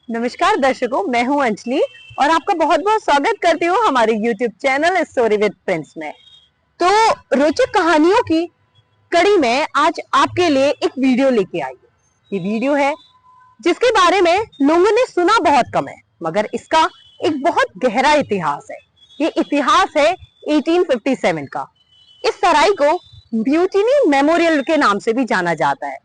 नमस्कार दर्शकों, मैं हूं अंजलि और आपका बहुत बहुत स्वागत करती हूं हमारे YouTube channel story with Prince में। तो रोचक कहानियों की कड़ी में आज आपके लिए एक वीडियो लेके आई हूं। ये वीडियो है जिसके बारे में लोगों ने सुना बहुत कम है, मगर इसका एक बहुत गहरा इतिहास है। ये इतिहास है 1857 का। इस सराय को म्यूटिनी मेमोरियल के नाम से भी जाना जाता है।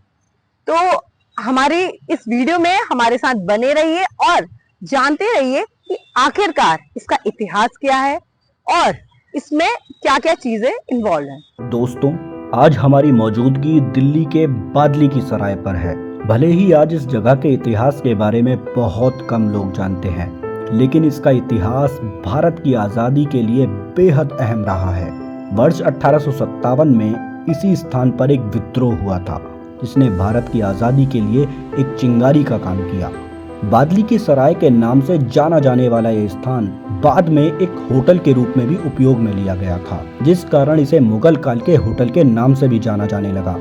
तो हमारी इस वीडियो में हमारे साथ बने रहिए और जानते रहिए कि आखिरकार इसका इतिहास क्या है और इसमें क्या क्या चीजें इन्वॉल्व हैं। दोस्तों, आज हमारी मौजूदगी दिल्ली के बादली की सराय पर है। भले ही आज इस जगह के इतिहास के बारे में बहुत कम लोग जानते हैं, लेकिन इसका इतिहास भारत की आज़ादी के लिए बेहद अहम रहा है। वर्ष 1857 में इसी स्थान पर एक विद्रोह हुआ था जिसने भारत की आज़ादी के लिए एक चिंगारी का काम किया। बादली की सराय के नाम से जाना जाने वाला यह स्थान बाद में एक होटल के रूप में भी उपयोग में लिया गया था, जिस कारण इसे मुगल काल के होटल के नाम से भी जाना जाने लगा।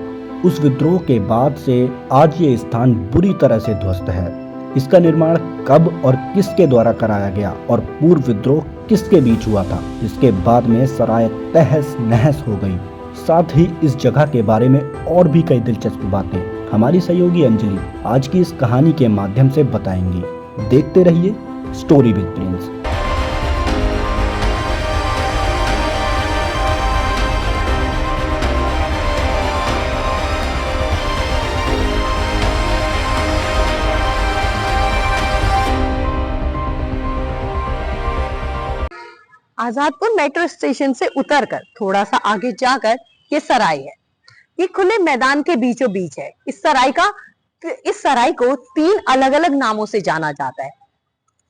उस विद्रोह के बाद से आज ये स्थान बुरी तरह से ध्वस्त है। इसका निर्माण कब और किसके द्वारा कराया गया और पूर्व विद्रोह किसके बीच हुआ था, इसके बाद में सराय तहस नहस हो गई। साथ ही इस जगह के बारे में और भी कई दिलचस्प बातें हमारी सहयोगी अंजलि आज की इस कहानी के माध्यम से बताएंगी। देखते रहिए story with Prince. Azadpur metro station से उतरकर थोड़ा सा आगे जाकर ये सराय है। ये खुले मैदान के बीचों बीच है। इस सराय को 3 अलग अलग नामों से जाना जाता है।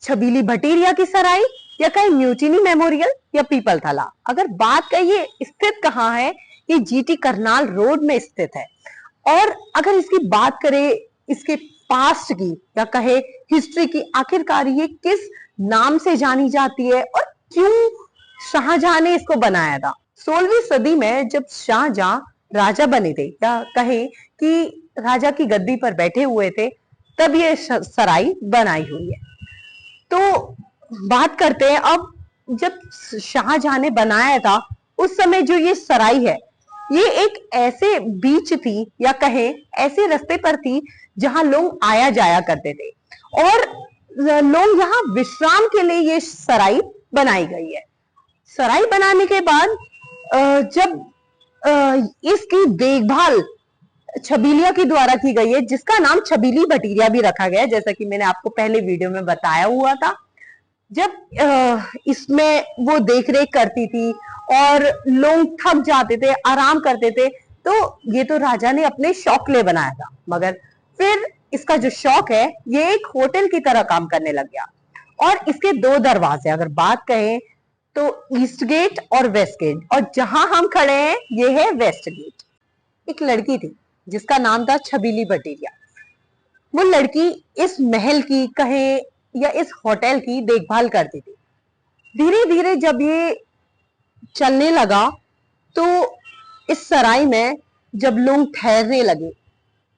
छबीली भटीरिया की सराय, या कहीं म्यूटिनी मेमोरियल, या पीपल थला। अगर बात करिए स्थित कहाँ है, ये जीटी करनाल रोड में स्थित है। और अगर इसकी बात करें इसके पास्ट की या कहे हिस्ट्री की, आखिरकार ये किस नाम से जानी जाती है और क्यों शाहजहां ने इसको बनाया था। 16वीं सदी में जब शाहजहां राजा बने थे या कहे कि राजा की गद्दी पर बैठे हुए थे, तब ये सराय बनाई हुई है। तो बात करते हैं अब, जब शाहजहां ने बनाया था उस समय जो ये सराय है, ये एक ऐसे बीच थी या कहे ऐसे रास्ते पर थी जहां लोग आया जाया करते थे और लोग यहाँ विश्राम के लिए ये सराय बनाई गई है। सराय बनाने के बाद जब इसकी देखभाल छबीलिया के द्वारा की गई है, जिसका नाम छबीली भटीरिया भी रखा गया है, जैसा कि मैंने आपको पहले वीडियो में बताया हुआ था। जब इसमें वो देख रेख करती थी और लोग थक जाते थे, आराम करते थे, तो ये तो राजा ने अपने शौक लिए बनाया था, मगर फिर इसका जो शौक है ये एक होटल की तरह काम करने लग गया। और इसके 2 दरवाजे, अगर बात कहें तो ईस्ट गेट और वेस्ट गेट, और जहां हम खड़े हैं ये है वेस्ट गेट। एक लड़की थी जिसका नाम था छबीली भटीरिया। वो लड़की इस महल की कहे या इस होटल की देखभाल करती थी। धीरे धीरे जब ये चलने लगा तो इस सराय में जब लोग ठहरने लगे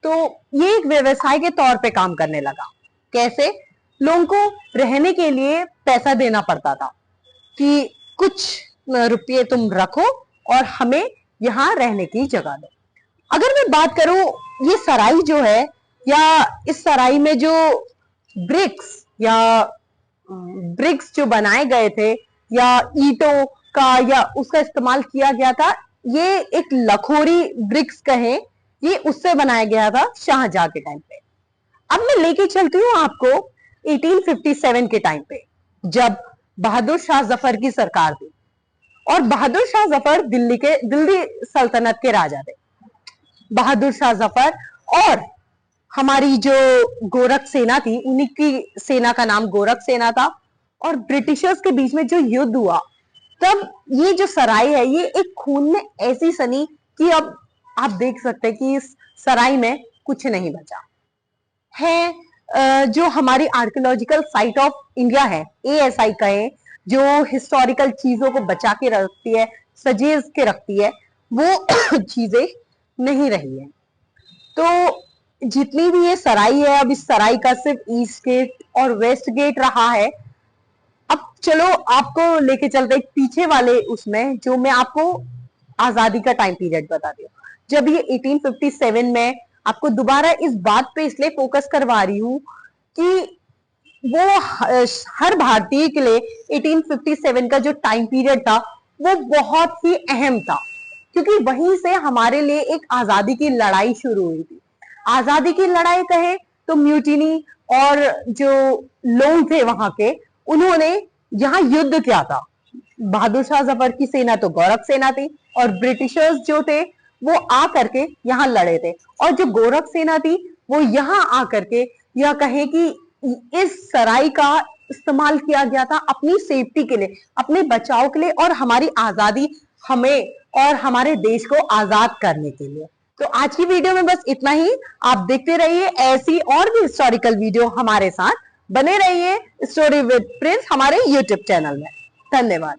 तो ये एक व्यवसाय के तौर पे काम करने लगा। कैसे? लोगों को रहने के लिए पैसा देना पड़ता था कि कुछ रुपये तुम रखो और हमें यहाँ रहने की जगह दो। अगर मैं बात करूं ये सराय जो है या इस सराय में जो ब्रिक्स जो बनाए गए थे या ईंटों का या उसका इस्तेमाल किया गया था, ये एक लखोरी ब्रिक्स कहें, ये उससे बनाया गया था शाहजहां के टाइम पे। अब मैं लेके चलती हूँ आपको 1857 के टाइम पे, जब बहादुर शाह जफर की सरकार थी और बहादुर शाह जफर दिल्ली सल्तनत के राजा थे। बहादुर शाह जफर और हमारी जो गोरख सेना थी, उन्हीं की सेना का नाम गोरख सेना था, और ब्रिटिशर्स के बीच में जो युद्ध हुआ, तब ये जो सराय है ये एक खून में ऐसी सनी कि अब आप देख सकते हैं कि इस सराय में कुछ नहीं बचा है। जो हमारी आर्कियोलॉजिकल साइट ऑफ इंडिया है, ASI कहे, जो हिस्टोरिकल चीजों को बचा के रखती है, सजेज के रखती है, वो चीजें नहीं रही है। तो जितनी भी ये सराय है, अब इस सराय का सिर्फ ईस्ट गेट और वेस्ट गेट रहा है। अब चलो आपको लेके चलते एक पीछे वाले उसमें, जो मैं आपको आजादी का टाइम पीरियड बताती हूँ। जब ये 1857 में, आपको दोबारा इस बात पे इसलिए फोकस करवा रही हूँ कि वो हर भारतीय के लिए 1857 का जो टाइम पीरियड था वो बहुत ही अहम था, क्योंकि वहीं से हमारे लिए एक आजादी की लड़ाई शुरू हुई थी। आजादी की लड़ाई कहे तो म्यूटिनी और जो लोग थे वहां के, उन्होंने यहाँ युद्ध किया था। बहादुर शाह जफर की सेना तो गोरख सेना थी, और ब्रिटिशर्स जो थे वो आ करके यहाँ लड़े थे। और जो गोरख सेना थी वो यहाँ आ करके, यह कहे कि इस सराय का इस्तेमाल किया गया था अपनी सेफ्टी के लिए, अपने बचाव के लिए, और हमारी आजादी, हमें और हमारे देश को आजाद करने के लिए। तो आज की वीडियो में बस इतना ही। आप देखते रहिए ऐसी और भी हिस्टोरिकल वीडियो हमारे साथ। बने रहिए स्टोरी विद प्रिंस हमारे यूट्यूब चैनल में। धन्यवाद।